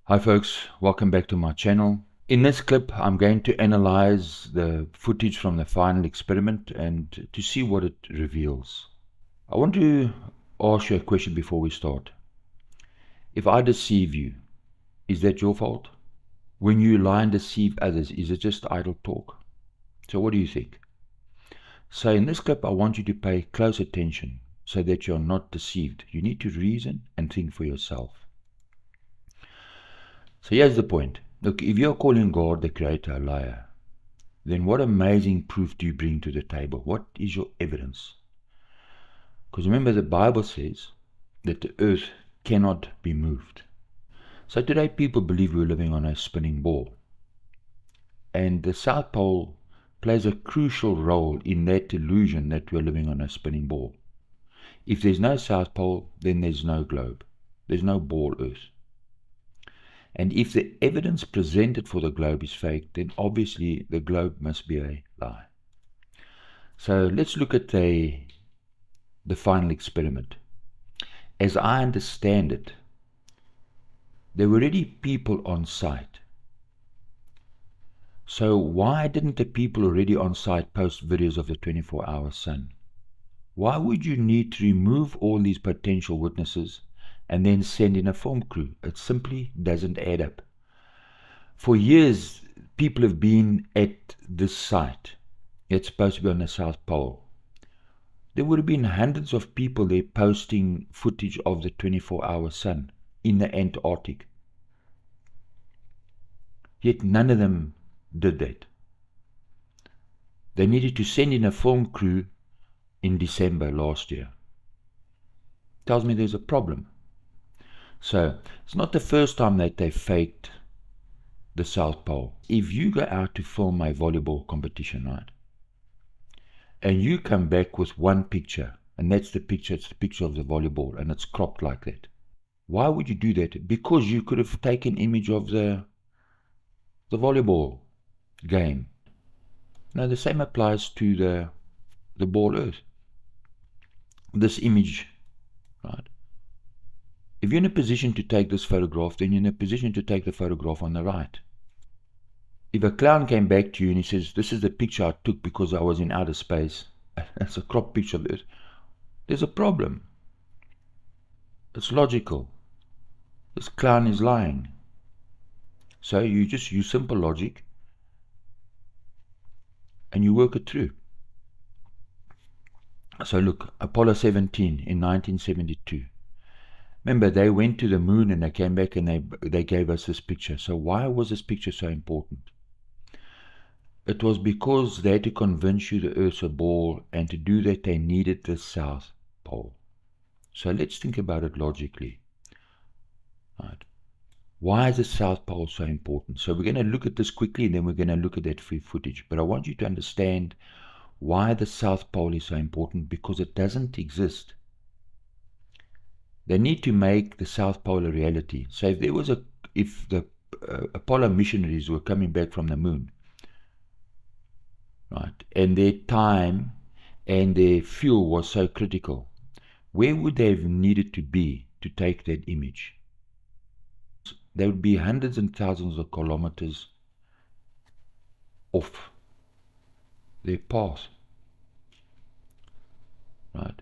Hi folks, welcome back to my channel. In this clip I'm going to analyze the footage from the final experiment and to see what it reveals. I want to ask you a question before we start. If I deceive you, is that your fault? When you lie and deceive others, is it just idle talk? So what do you think? So in this clip I want you to pay close attention so that you're not deceived. You need to reason and think for yourself. So here's the point. Look, if you're calling God the Creator a liar, then what amazing proof do you bring to the table? What is your evidence? Because remember, the Bible says that the earth cannot be moved. So today people believe we're living on a spinning ball. And the South Pole plays a crucial role in that illusion that we're living on a spinning ball. If there's no South Pole, then there's no globe. There's no ball earth. And if the evidence presented for the globe is fake, then obviously the globe must be a lie. So let's look at the final experiment. As I understand it, there were already people on site. So why didn't the people already on site post videos of the 24-hour sun? Why would you need to remove all these potential witnesses and then send in a film crew? It simply doesn't add up. For years, people have been at this site. It's supposed to be on the South Pole. There would have been hundreds of people there posting footage of the 24-hour sun in the Antarctic. Yet none of them did that. They needed to send in a film crew in December last year. Tells me there's a problem. So it's not the first time that they faked the South Pole. If you go out to film a volleyball competition, right, and you come back with one picture, and that's the picture, it's the picture of the volleyball, and it's cropped like that. Why would you do that? Because you could have taken image of the volleyball game. Now the same applies to the ball earth. This image, right? If you're in a position to take this photograph, then you're in a position to take the photograph on the right. If a clown came back to you and he says, this is the picture I took because I was in outer space, that's a cropped picture of it, there's a problem. It's logical. This clown is lying. So you just use simple logic and you work it through. So look, Apollo 17 in 1972. Remember, they went to the moon and they came back and they gave us this picture. So why was this picture so important? It was because they had to convince you the Earth's a ball, and to do that they needed the South Pole. So let's think about it logically. Right. Why is the South Pole so important? So we're going to look at this quickly and then we're going to look at that free footage. But I want you to understand why the South Pole is so important, because it doesn't exist. They need to make the South Pole a reality. So if the Apollo missionaries were coming back from the moon, right, and their time and their fuel was so critical, where would they have needed to be to take that image? They would be hundreds and thousands of kilometers off their path. Right?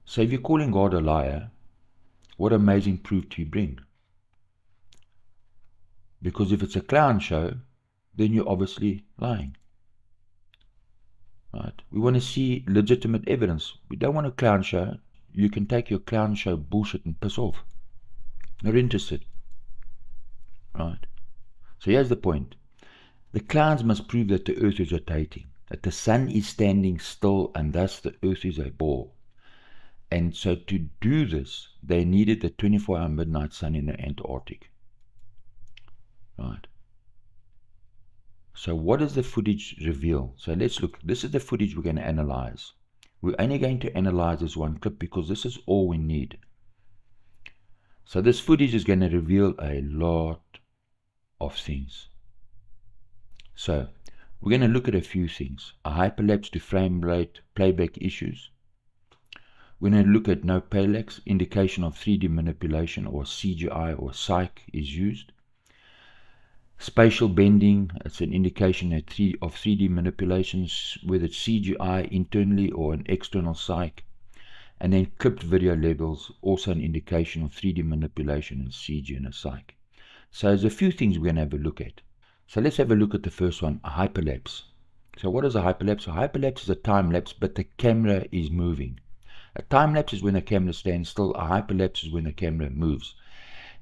So if you're calling God a liar, what amazing proof do you bring? Because if it's a clown show, then you're obviously lying. Right? We want to see legitimate evidence. We don't want a clown show. You can take your clown show bullshit and piss off. Not interested. Right? So here's the point. The clowns must prove that the earth is rotating, that the sun is standing still, and thus the earth is a ball. And so to do this, they needed the 24-hour midnight sun in the Antarctic. Right? So what does the footage reveal? So let's look. This is the footage we're going to analyze. We're only going to analyze this one clip because this is all we need. So this footage is going to reveal a lot of things. So we're going to look at a few things. A hyperlapse to frame rate playback issues. When I look at no parallax, indication of 3D manipulation or CGI or Cyc is used. Spatial bending, it's an indication of 3D manipulations, whether it's CGI internally or an external Cyc. And then clipped video levels, also an indication of 3D manipulation and CG and a Cyc. So there's a few things we're going to have a look at. So let's have a look at the first one, a hyperlapse. So what is a hyperlapse? A hyperlapse is a time lapse, but the camera is moving. A time lapse is when the camera stands still. A hyperlapse is when the camera moves.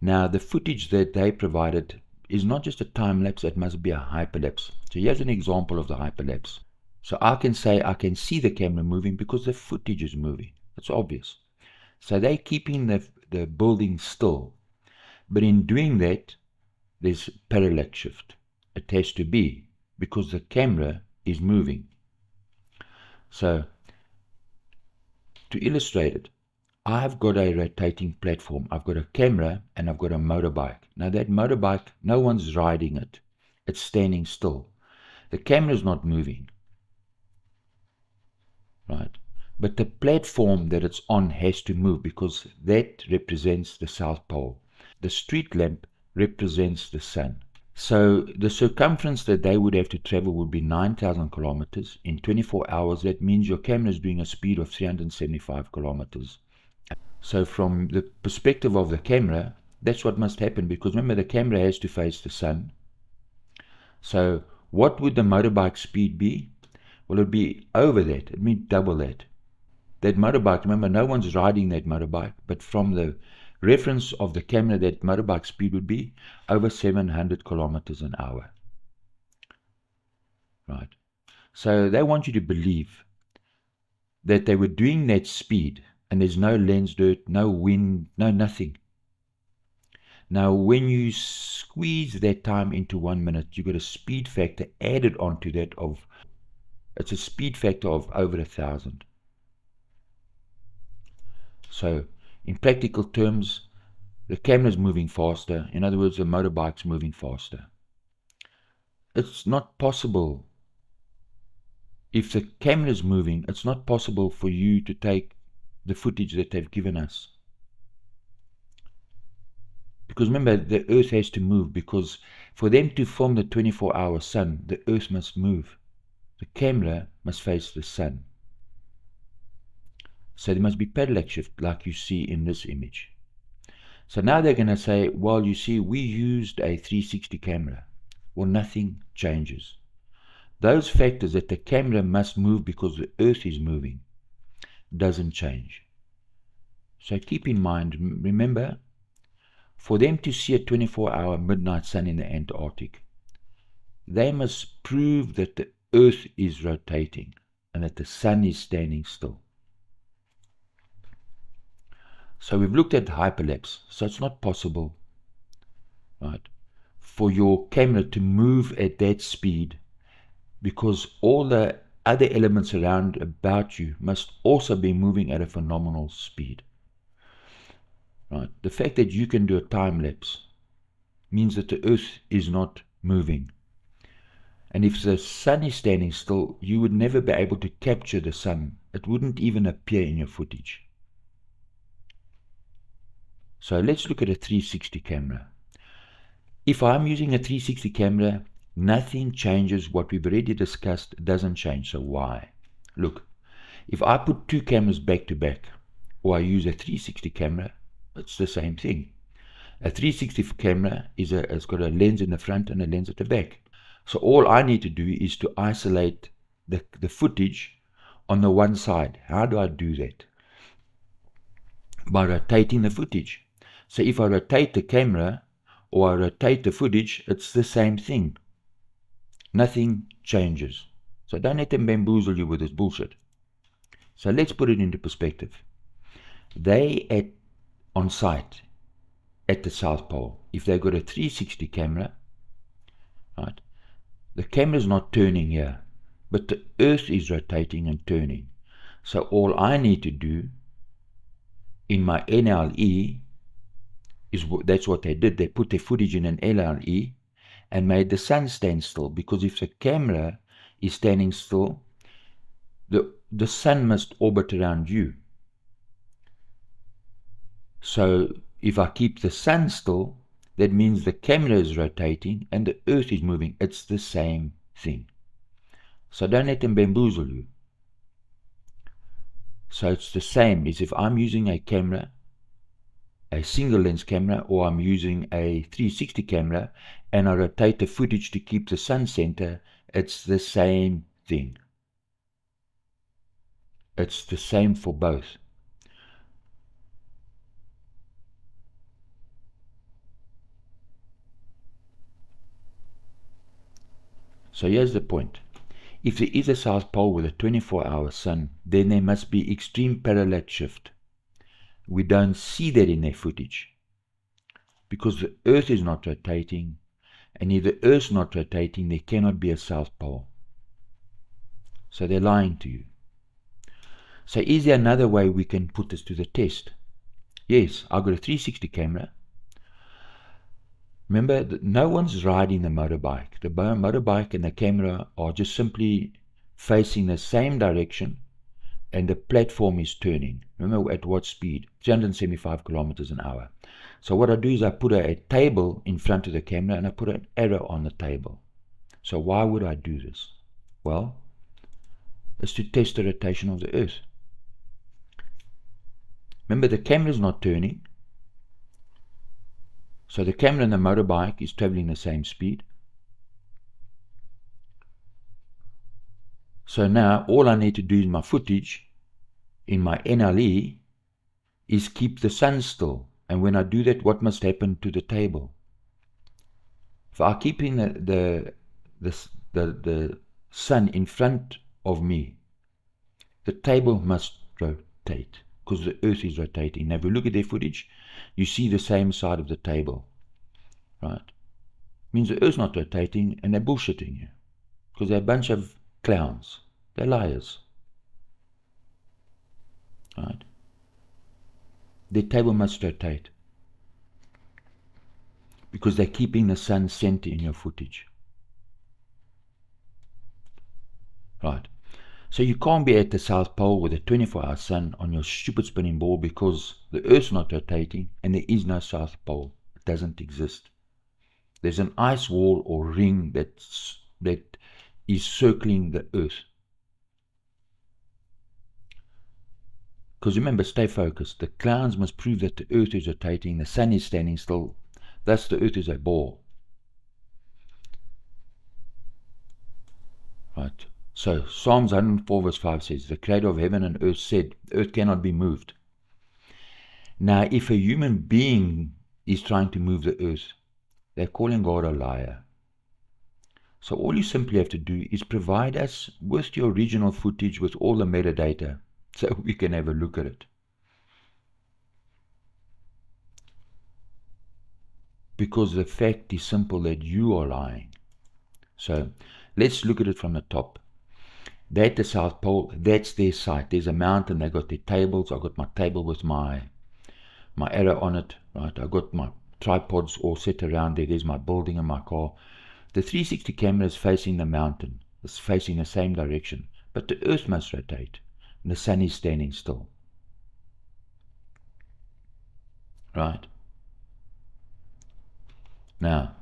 Now, the footage that they provided is not just a time lapse, it must be a hyperlapse. So here's an example of the hyperlapse. So I can say I can see the camera moving because the footage is moving. It's obvious. So they're keeping the building still. But in doing that, there's parallax shift. It has to be because the camera is moving. So to illustrate it, I've got a rotating platform. I've got a camera and I've got a motorbike. Now that motorbike, no one's riding it. It's standing still. The camera is not moving, right? But the platform that it's on has to move because that represents the South Pole. The street lamp represents the sun. So the circumference that they would have to travel would be 9,000 kilometers. In 24 hours, that means your camera is doing a speed of 375 kilometers. So from the perspective of the camera, that's what must happen, because remember, the camera has to face the sun. So what would the motorbike speed be? Well, it would be over that. It means double that. That motorbike, remember, no one's riding that motorbike, but from the reference of the camera, that motorbike speed would be over 700 kilometers an hour. Right. So they want you to believe that they were doing that speed, and there's no lens dirt, no wind, no nothing. Now, when you squeeze that time into 1 minute, you've got a speed factor added onto that of, it's a speed factor of over 1,000. So, in practical terms, the camera's moving faster. In other words, the motorbike's moving faster. It's not possible. If the camera's moving, it's not possible for you to take the footage that they've given us. Because remember, the Earth has to move, because for them to film the 24-hour sun, the Earth must move. The camera must face the sun. So there must be parallax shift like you see in this image. So now they're going to say, well, you see, we used a 360 camera. Well, nothing changes. Those factors that the camera must move because the Earth is moving doesn't change. So keep in mind, remember, for them to see a 24-hour midnight sun in the Antarctic, they must prove that the Earth is rotating and that the sun is standing still. So we've looked at hyperlapse. So it's not possible, right, for your camera to move at that speed, because all the other elements around about you must also be moving at a phenomenal speed. Right? The fact that you can do a time lapse means that the Earth is not moving. And if the sun is standing still, you would never be able to capture the sun. It wouldn't even appear in your footage. So let's look at a 360 camera. If I'm using a 360 camera, nothing changes. What we've already discussed doesn't change. So why? Look, if I put two cameras back to back, or I use a 360 camera, it's the same thing. A 360 camera has got a lens in the front and a lens at the back. So all I need to do is to isolate the footage on the one side. How do I do that? By rotating the footage. So if I rotate the camera or I rotate the footage, it's the same thing. Nothing changes. So don't let them bamboozle you with this bullshit. So let's put it into perspective. They on site at the South Pole, if they've got a 360 camera, right, the camera's not turning here, but the Earth is rotating and turning. So all I need to do in my NLE is, that's what they did. They put their footage in an NLE and made the sun stand still, because if the camera is standing still, the sun must orbit around you. So if I keep the sun still, that means the camera is rotating and the earth is moving. It's the same thing. So don't let them bamboozle you. So it's the same as if I'm using a camera, a single lens camera, or I'm using a 360 camera and I rotate the footage to keep the sun center. It's the same thing. It's the same for both. So here's the point. If there is a South Pole with a 24-hour sun, then there must be extreme parallax shift. We don't see that in their footage because the Earth is not rotating, and if the Earth's not rotating, there cannot be a South Pole. So they're lying to you. So is there another way we can put this to the test? Yes, I've got a 360 camera. Remember, no one's riding the motorbike. The motorbike and the camera are just simply facing the same direction, and the platform is turning. Remember at what speed? 375 kilometers an hour. So what I do is I put a table in front of the camera and I put an arrow on the table. So why would I do this? Well, it's to test the rotation of the Earth. Remember, the camera is not turning. So the camera and the motorbike is traveling the same speed. So now all I need to do in my footage, in my NLE, is keep the sun still. And when I do that, what must happen to the table? If I'm keeping the sun in front of me, the table must rotate because the Earth is rotating. Now if you look at their footage, you see the same side of the table, right? Means the Earth's not rotating, and they're bullshitting you because they're a bunch of clowns. They're liars, right? Their table must rotate because they're keeping the sun center in your footage, right? So you can't be at the South Pole with a 24-hour sun on your stupid spinning ball because the Earth's not rotating and there is no South Pole. It doesn't exist. There's an ice wall or ring that is circling the Earth. Because remember, stay focused. The clowns must prove that the Earth is rotating, the sun is standing still. Thus the Earth is a ball. Right. So Psalms 104 verse 5 says, the Creator of heaven and earth said, the earth cannot be moved. Now if a human being is trying to move the earth, they're calling God a liar. So all you simply have to do is provide us with your original footage with all the metadata so we can have a look at it. Because the fact is simple that you are lying. So let's look at it from the top. They're at the South Pole, that's their site. There's a mountain, they've got their tables. I've got my table with my arrow on it, right? I've got my tripods all set around there. There's my building and my car. The 360 camera is facing the mountain. It's facing the same direction. But the earth must rotate. And the sun is standing still. Right? Now,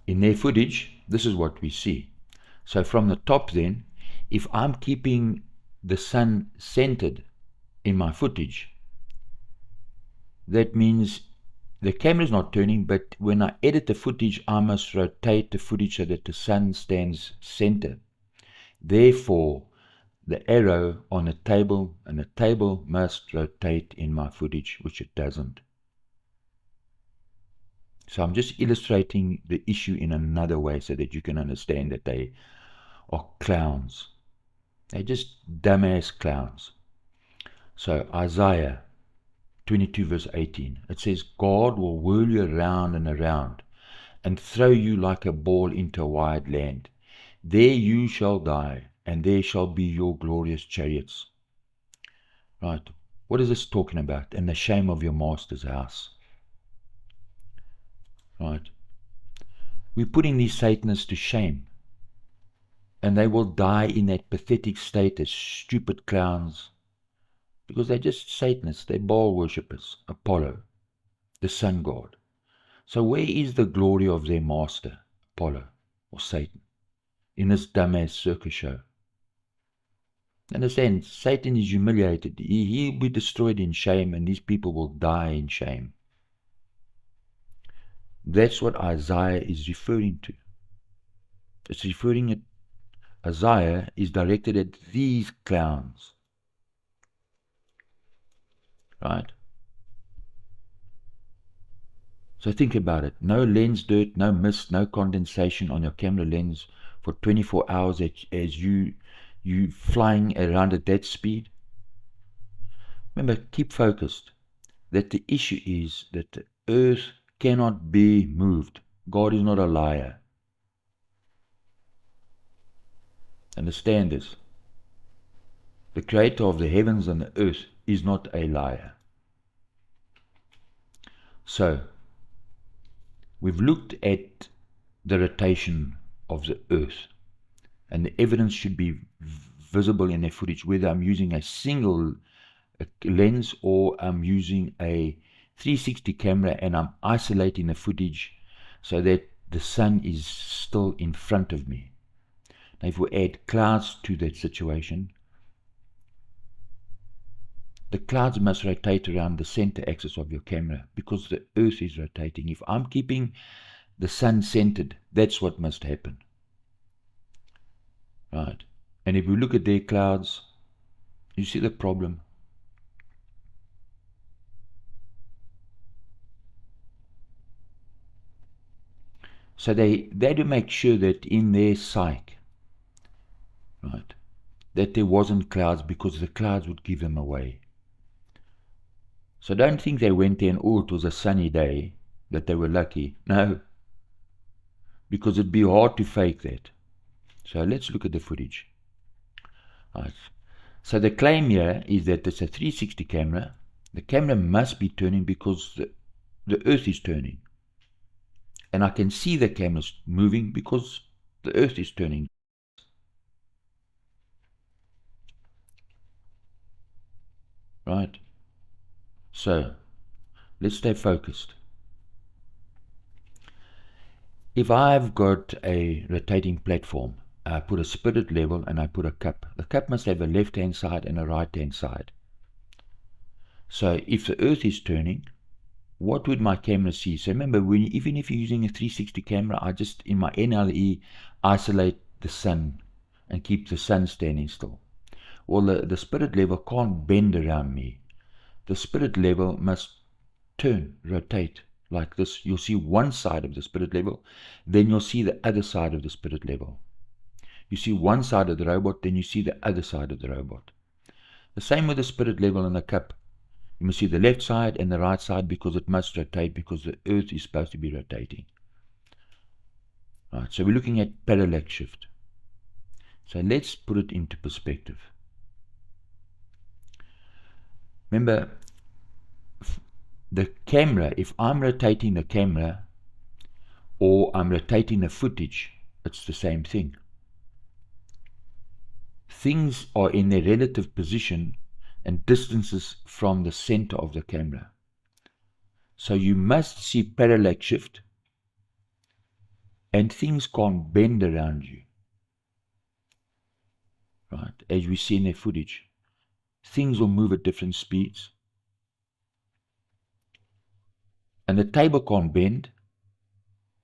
in their footage, this is what we see. So from the top then, if I'm keeping the sun centered in my footage, that means the camera is not turning, but when I edit the footage, I must rotate the footage so that the sun stands center. Therefore, the arrow on a table, and the table must rotate in my footage, which it doesn't. So I'm just illustrating the issue in another way so that you can understand that they are clowns. They're just dumbass clowns. So Isaiah 22 verse 18, it says, God will whirl you around and around and throw you like a ball into a wide land. There you shall die, and there shall be your glorious chariots. Right. What is this talking about? And the shame of your master's house. Right. We're putting these Satanists to shame. And they will die in that pathetic state as stupid clowns. because they're just Satanists, they're Baal worshippers, Apollo, the sun god. So where is the glory of their master, Apollo or Satan, in this dumbass circus show? Understand, Satan is humiliated. He'll be destroyed in shame, and these people will die in shame. That's what Isaiah is referring to. It's referring at Isaiah is directed at these clowns. Right? So think about it. No lens dirt, no mist, no condensation on your camera lens for 24 hours as you flying around at that speed. Remember, keep focused. That the issue is that the earth cannot be moved. God is not a liar. Understand this. The creator of the heavens and the earth is not a liar. So, we've looked at the rotation of the earth, and the evidence should be visible in the footage, whether I'm using a single lens or I'm using a 360 camera and I'm isolating the footage so that the sun is still in front of me. Now if we add clouds to that situation, the clouds must rotate around the center axis of your camera because the earth is rotating. If I'm keeping the sun centered, that's what must happen. Right? And if we look at their clouds, you see the problem. So they had to make sure that in their psyche, right, that there wasn't clouds, because the clouds would give them away. So don't think they went there and, oh, it was a sunny day, that they were lucky. No, because it'd be hard to fake that. So let's look at the footage. Right. So the claim here is that it's a 360 camera. The camera must be turning because the earth is turning. And I can see the camera's moving because the earth is turning. Right? So, let's stay focused. If I've got a rotating platform, I put a spirit level and I put a cup. The cup must have a left-hand side and a right-hand side. So if the earth is turning, what would my camera see? So remember, even if you're using a 360 camera, I just, in my NLE, isolate the sun and keep the sun standing still. Well, the spirit level can't bend around me. The spirit level must turn, rotate like this. You'll see one side of the spirit level, then you'll see the other side of the spirit level. You see one side of the robot, then you see the other side of the robot. The same with the spirit level in the cup. You must see the left side and the right side because it must rotate, because the earth is supposed to be rotating. Right, so we're looking at parallax shift. So let's put it into perspective. Remember, the camera, if I'm rotating the camera or I'm rotating the footage, it's the same thing. Things are in their relative position and distances from the center of the camera. So you must see parallax shift, and things can't bend around you. Right, as we see in their footage. Things will move at different speeds. And the table can't bend.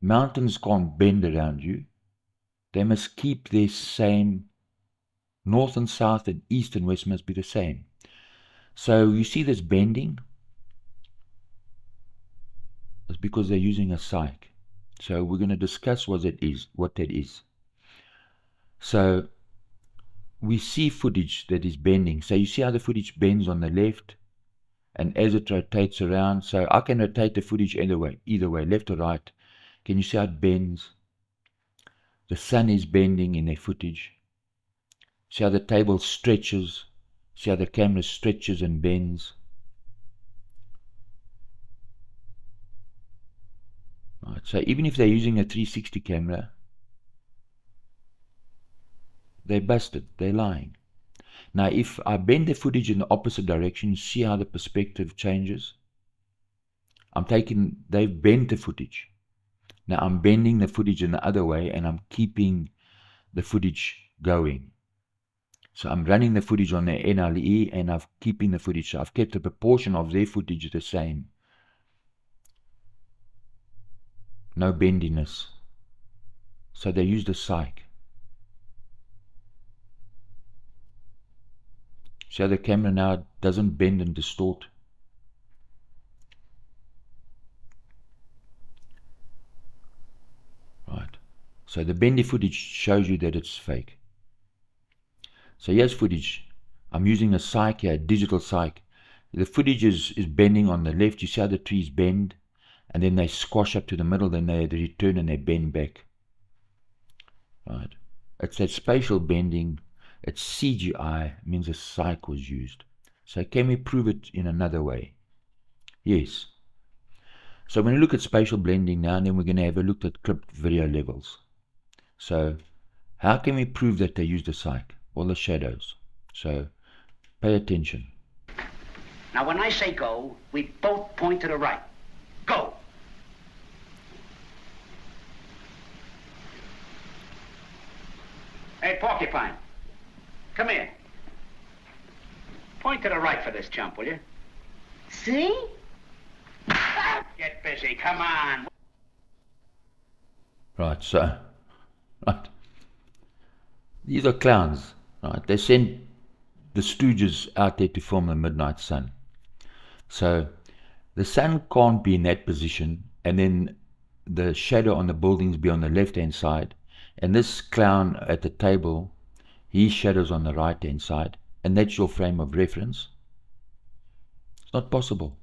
Mountains can't bend around you. They must keep their same. North and south and east and west must be the same. So you see this bending? It's because they're using a psych. So we're going to discuss what that is. So we see footage that is bending. So you see how the footage bends on the left, and as it rotates around, so I can rotate the footage either way, left or right. Can you see how it bends? The sun is bending in their footage. See how the table stretches. See how the camera stretches and bends. Right, so even if they're using a 360 camera, they're busted, they're lying. Now, if I bend the footage in the opposite direction, see how the perspective changes? They've bent the footage. Now I'm bending the footage in the other way, and I'm keeping the footage going. So I'm running the footage on the NLE, and I'm keeping the footage. So I've kept the proportion of their footage the same. No bendiness. So they used a cyc. So the camera now doesn't bend and distort. Right. So the bendy footage shows you that it's fake. So here's footage. I'm using a cyc here, a digital cyc. The footage is bending on the left. You see how the trees bend, and then they squash up to the middle, then they return and they bend back. Right. It's that spatial bending. It's CGI, means a cyc was used. So can we prove it in another way? Yes. So when we look at spatial blending now, and then we're going to have a look at clipped video levels. So how can we prove that they used a cyc? Well, the shadows. So pay attention. Now when I say go, we both point to the right. Go! Hey, Porcupine, come here. Point to the right for this jump, will you? See? Get busy, come on. Right, so, right. These are clowns, right? They sent the Stooges out there to film the midnight sun. So, the sun can't be in that position, and then the shadow on the buildings be on the left-hand side, and this clown at the table, his shadow's on the right-hand side, and that's your frame of reference. It's not possible.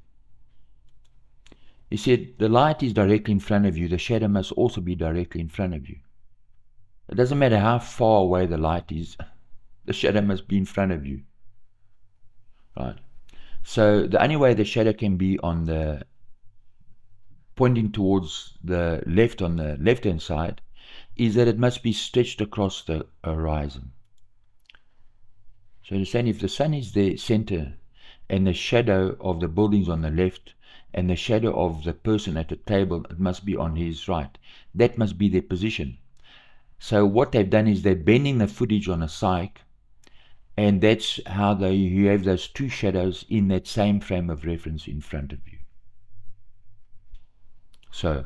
You see, the light is directly in front of you. The shadow must also be directly in front of you. It doesn't matter how far away the light is, the shadow must be in front of you. Right? So the only way the shadow can be on the pointing towards the left on the left-hand side is that it must be stretched across the horizon. So you're saying if the sun is the center and the shadow of the buildings on the left and the shadow of the person at the table, it must be on his right. That must be their position. So what they've done is they're bending the footage on a cyc, and that's how you have those two shadows in that same frame of reference in front of you. So,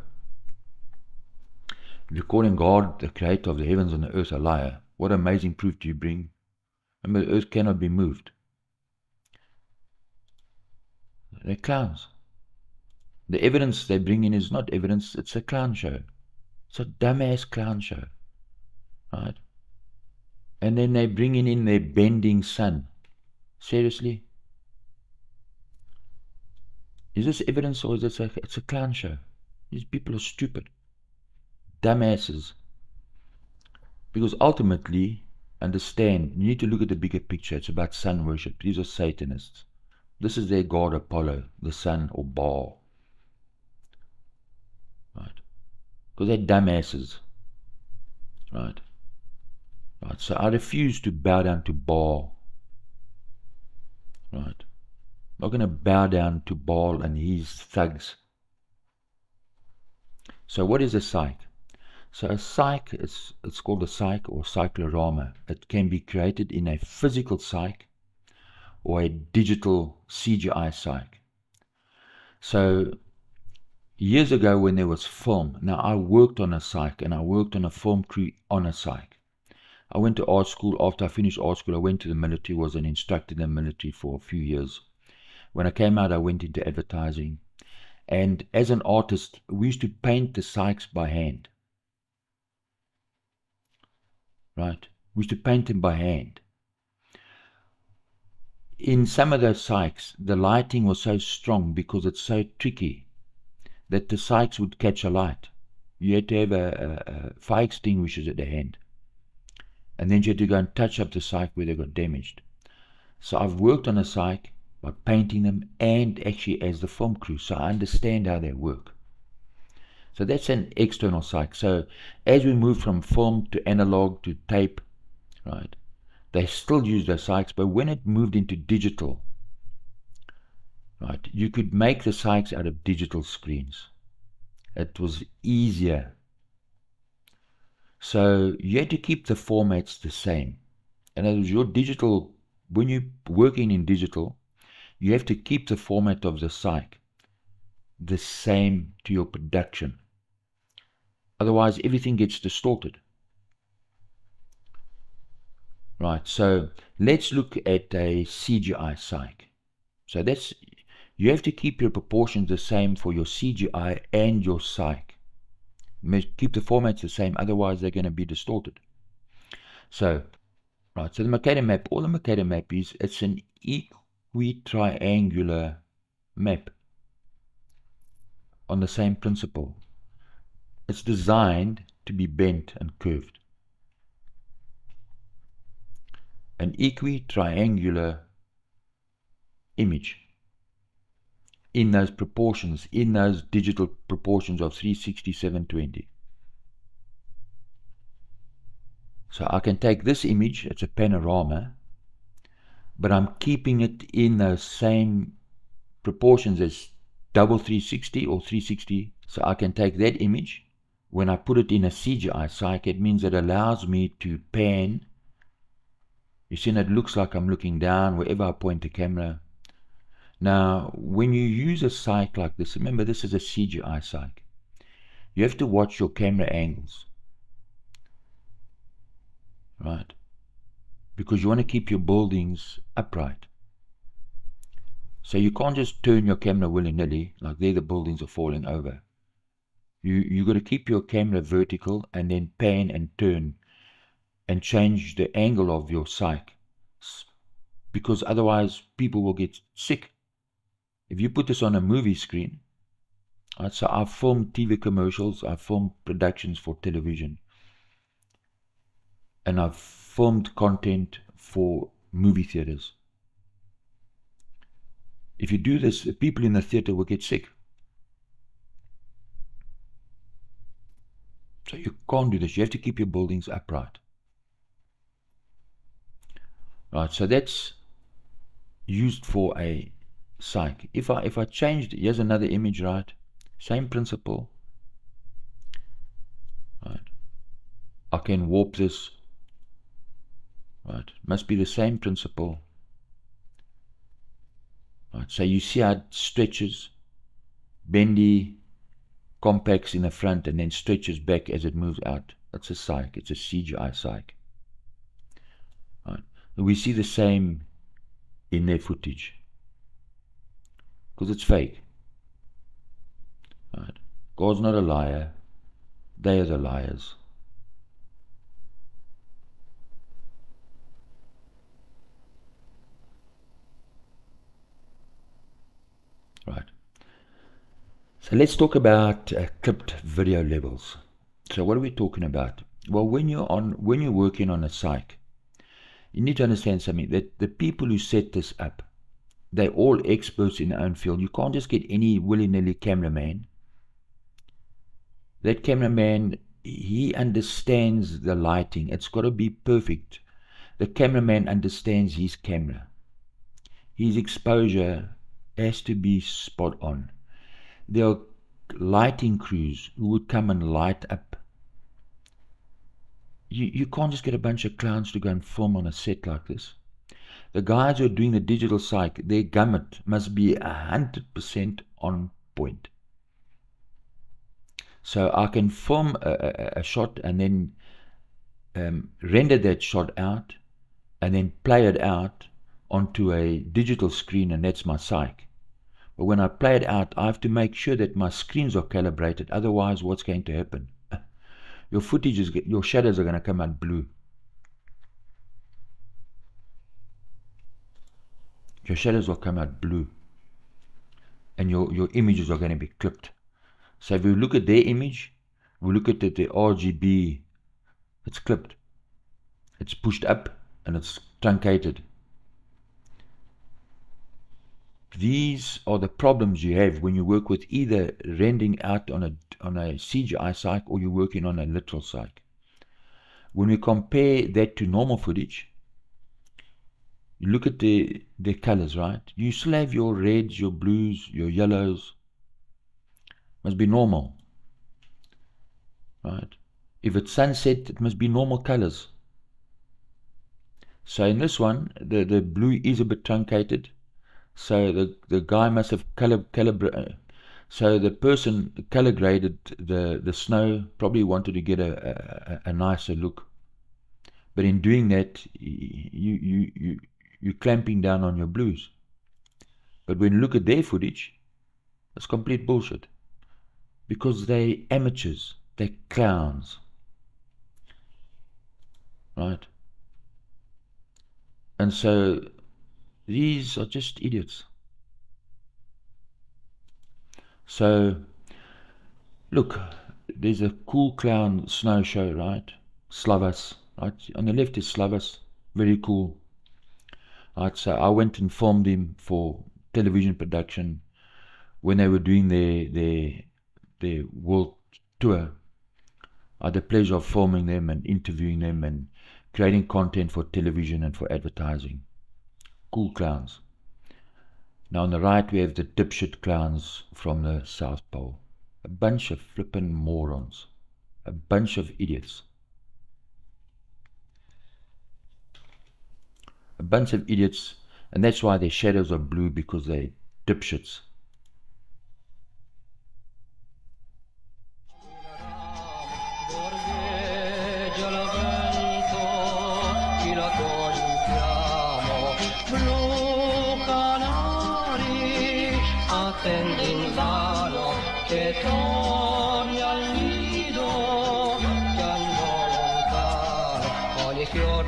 if you're calling God the creator of the heavens and the earth a liar, what amazing proof do you bring? Remember, the earth cannot be moved. They're clowns. The evidence they bring in is not evidence, it's a clown show. It's a dumbass clown show. Right? And then they bring in their bending sun. Seriously? Is this evidence or is it it's a clown show? These people are stupid. Dumbasses. Because ultimately, understand, you need to look at the bigger picture. It's about sun worship. These are Satanists. This is their god Apollo, the sun, or Baal. Right? Because they're dumbasses. Right? Right, so I refuse to bow down to Baal. Right? I'm not going to bow down to Baal and his thugs. So what is a cyc? So a cyc, it's called a cyc or cyclorama. It can be created in a physical cyc or a digital CGI cyc. So years ago when there was film, now I worked on a cyc and I worked on a film crew on a cyc. I went to art school. After I finished art school, I went to the military, was an instructor in the military for a few years. When I came out, I went into advertising. And as an artist, we used to paint the cycs by hand. Right? We used to paint them by hand. In some of those cycs, the lighting was so strong because it's so tricky that the cycs would catch a light. You had to have a fire extinguishers at the hand. And then you had to go and touch up the cyc where they got damaged. So I've worked on a cyc by painting them and actually as the film crew. So I understand how they work. So that's an external cyc. So as we move from film to analog to tape, right, They still use the Cycs, but when it moved into digital, right, you could make the Cycs out of digital screens. It was easier. So you had to keep the formats the same. In other words, your digital, when you're working in digital, you have to keep the format of the Cyc the same to your production. Otherwise, everything gets distorted. Right, so let's look at a CGI Cyc. So that's, you have to keep your proportions the same for your CGI and your Cyc. Keep the formats the same, otherwise they're going to be distorted. So, right, so the Mercator map, all the Mercator map is, it's an equitriangular map on the same principle. It's designed to be bent and curved. An equitriangular image in those proportions, in those digital proportions of 360/720. So I can take this image, it's a panorama, but I'm keeping it in those same proportions as double 360 or 360. So I can take that image, when I put it in a CGI Cyc, it means it allows me to pan. You see, it looks like I'm looking down wherever I point the camera. Now, when you use a Cyc like this, remember this is a CGI Cyc, you have to watch your camera angles, right? Because you want to keep your buildings upright. So you can't just turn your camera willy-nilly, like there the buildings are falling over. You got to keep your camera vertical and then pan and turn and change the angle of your Cyc, because otherwise people will get sick. If you put this on a movie screen, right, so I've filmed TV commercials, I've filmed productions for television, and I've filmed content for movie theaters. If you do this, the people in the theater will get sick. So you can't do this. You have to keep your buildings upright. Right, so that's used for a Cyc. If I changed, here's another image, right? Same principle. Right. I can warp this. Right. Must be the same principle. Right. So you see how it stretches, bendy, compacts in the front, and then stretches back as it moves out. That's a Cyc. It's a CGI Cyc. Right. We see the same in their footage, because it's fake. Right. God's not a liar. They are the liars. Right. So let's talk about clipped video levels. So what are we talking about? Well, when you're working on a Cyc, you need to understand something, that the people who set this up, they're all experts in their own field. You can't just get any willy-nilly cameraman. That cameraman, he understands the lighting. It's got to be perfect. The cameraman understands his camera. His exposure has to be spot on. There are lighting crews who would come and light up. You can't just get a bunch of clowns to go and film on a set like this. The guys who are doing the digital Cyc, their gamut must be 100% on point. So I can film a shot and then render that shot out and then play it out onto a digital screen, and that's my Cyc. But when I play it out, I have to make sure that my screens are calibrated. Otherwise, what's going to happen? Your footage is, your shadows are going to come out blue. Your shadows will come out blue. And your images are going to be clipped. So if we look at their image, we look at the RGB, it's clipped. It's pushed up and it's truncated. These are the problems you have when you work with either rendering out on a CGI Cyc or you're working on a literal Cyc. When we compare that to normal footage, You look at their colors, right? You still have your reds, your blues, your yellows. Must be normal, right? If it's sunset, it must be normal colors. So in this one, the blue is a bit truncated. So the guy must have so the person color graded the snow, probably wanted to get a nicer look. But in doing that, you're clamping down on your blues. But when you look at their footage, it's complete bullshit. Because they're amateurs, they're clowns. Right? And so these are just idiots. So, look, there's a cool clown snow show, right? Slavas, right? On the left is Slavas, very cool. Right, so I went and filmed him for television production when they were doing their world tour. I had the pleasure of filming them and interviewing them and creating content for television and for advertising. Cool clowns. Now on the right we have the dipshit clowns from the South Pole. A bunch of flippin' morons. A bunch of idiots. A bunch of idiots, and that's why their shadows are blue, because they're dipshits.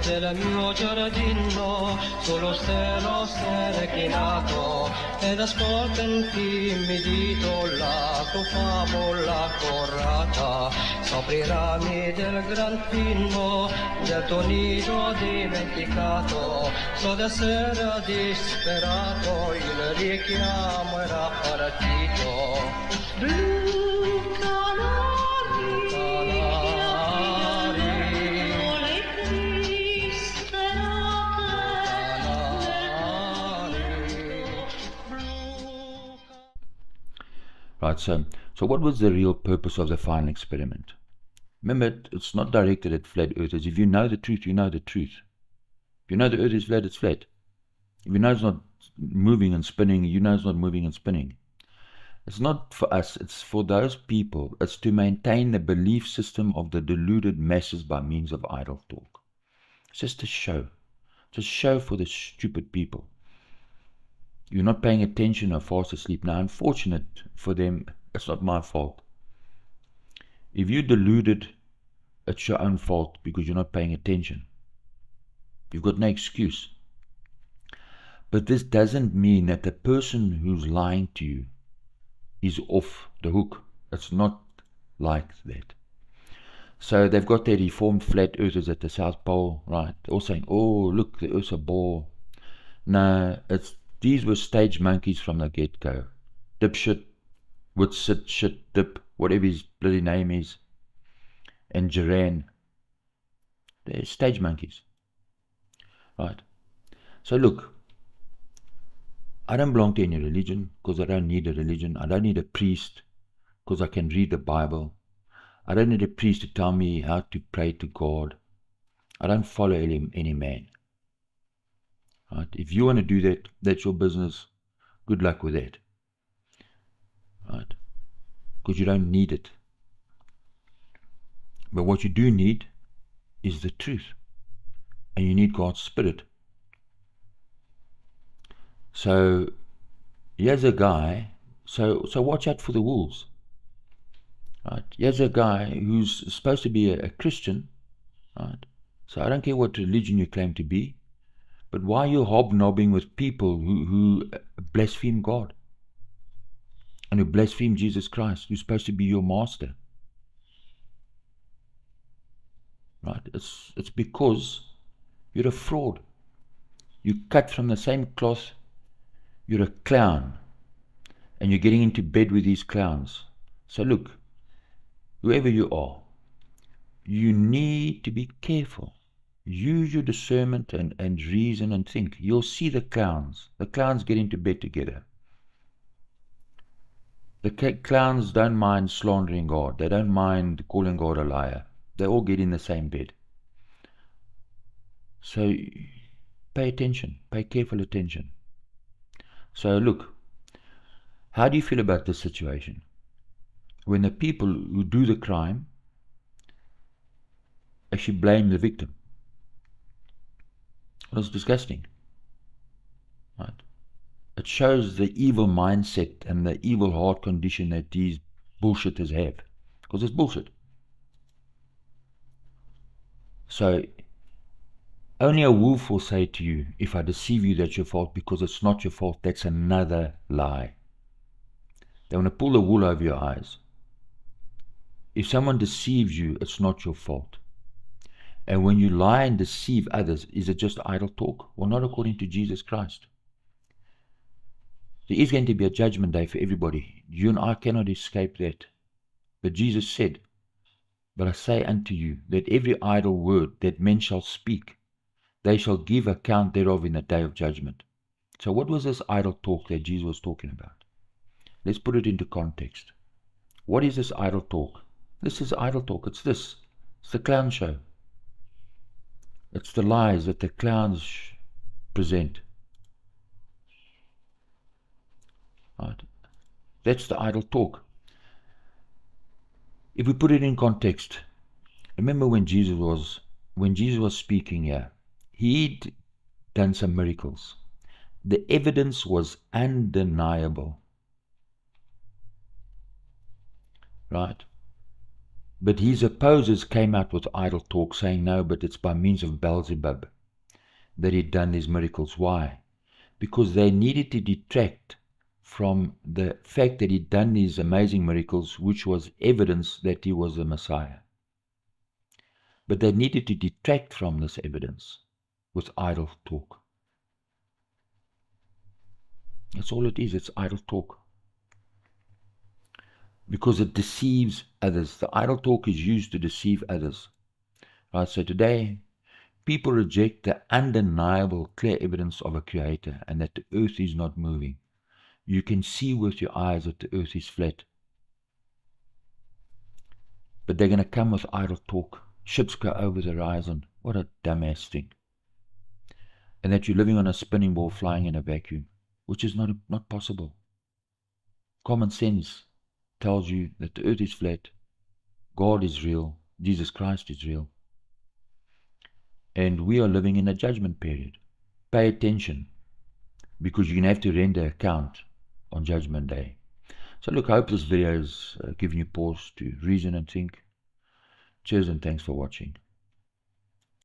Del mio giardino, sullo stelo serechinato, ed ascolta intimidito la tua favola corrata, sopra i rami del gran pino, del tuo nido dimenticato, so d'essere disperato, il richiamo era partito. Blu canari, Right, so what was the real purpose of the final experiment? Remember, it's not directed at flat earthers. If you know the truth, you know the truth. If you know the earth is flat, it's flat. If you know it's not moving and spinning, you know it's not moving and spinning. It's not for us, it's for those people. It's to maintain the belief system of the deluded masses by means of idle talk. It's just a show. It's a show for the stupid people. You're not paying attention or fast asleep. Now, unfortunate for them, it's not my fault. If you're deluded, it's your own fault because you're not paying attention. You've got no excuse. But this doesn't mean that the person who's lying to you is off the hook. It's not like that. So they've got their reformed flat earthers at the South Pole, right? They're all saying, oh, look, the earth's a ball. No, these were stage monkeys from the get-go. Dipshit, Witsit, shit, dip, whatever his bloody name is, and Duran. They're stage monkeys. Right? So look, I don't belong to any religion because I don't need a religion. I don't need a priest because I can read the Bible. I don't need a priest to tell me how to pray to God. I don't follow any man. Right? If you want to do that, that's your business. Good luck with that. Right? Because you don't need it. But what you do need is the truth. And you need God's Spirit. So here's a guy, so watch out for the wolves. Right? Here's a guy who's supposed to be a Christian. Right? So I don't care what religion you claim to be. But why are you hobnobbing with people who blaspheme God? And who blaspheme Jesus Christ, who's supposed to be your master? Right? It's because you're a fraud. You cut from the same cloth. You're a clown. And you're getting into bed with these clowns. So look, whoever you are, you need to be careful. use your discernment and reason and think. You'll see the clowns. The clowns get into bed together. The clowns don't mind slandering God. They don't mind calling God a liar. They all get in the same bed. So pay attention. Pay careful attention. So look, how do you feel about this situation? When the people who do the crime actually blame the victim. Well, it's disgusting. Right? It shows the evil mindset and the evil heart condition that these bullshitters have. Because it's bullshit. So, only a wolf will say to you, if I deceive you, that's your fault, because it's not your fault. That's another lie. They want to pull the wool over your eyes. If someone deceives you, it's not your fault. And when you lie and deceive others, is it just idle talk? Well, not according to Jesus Christ. There is going to be a judgment day for everybody. You and I cannot escape that. But Jesus said, but I say unto you, that every idle word that men shall speak, they shall give account thereof in the day of judgment. So what was this idle talk that Jesus was talking about? Let's put it into context. What is this idle talk? This is idle talk. It's this. It's the clown show. It's the lies that the clowns present. Right? That's the idle talk. If we put it in context, remember when Jesus was speaking here, he'd done some miracles. The evidence was undeniable. Right? But his opposers came out with idle talk, saying, no, but it's by means of Beelzebub that he'd done these miracles. Why? Because they needed to detract from the fact that he'd done these amazing miracles, which was evidence that he was the Messiah. But they needed to detract from this evidence with idle talk. That's all it is. It's idle talk. Because it deceives others. The idle talk is used to deceive others. Right? So today, people reject the undeniable, clear evidence of a creator and that the earth is not moving. You can see with your eyes that the earth is flat. But they're going to come with idle talk. Ships go over the horizon. What a dumbass thing. And that you're living on a spinning ball flying in a vacuum, which is not possible. Common sense tells you that the earth is flat, God is real, Jesus Christ is real. And we are living in a judgment period. Pay attention, because you're going to have to render account on Judgment Day. So look, I hope this video has given you pause to reason and think. Cheers and thanks for watching.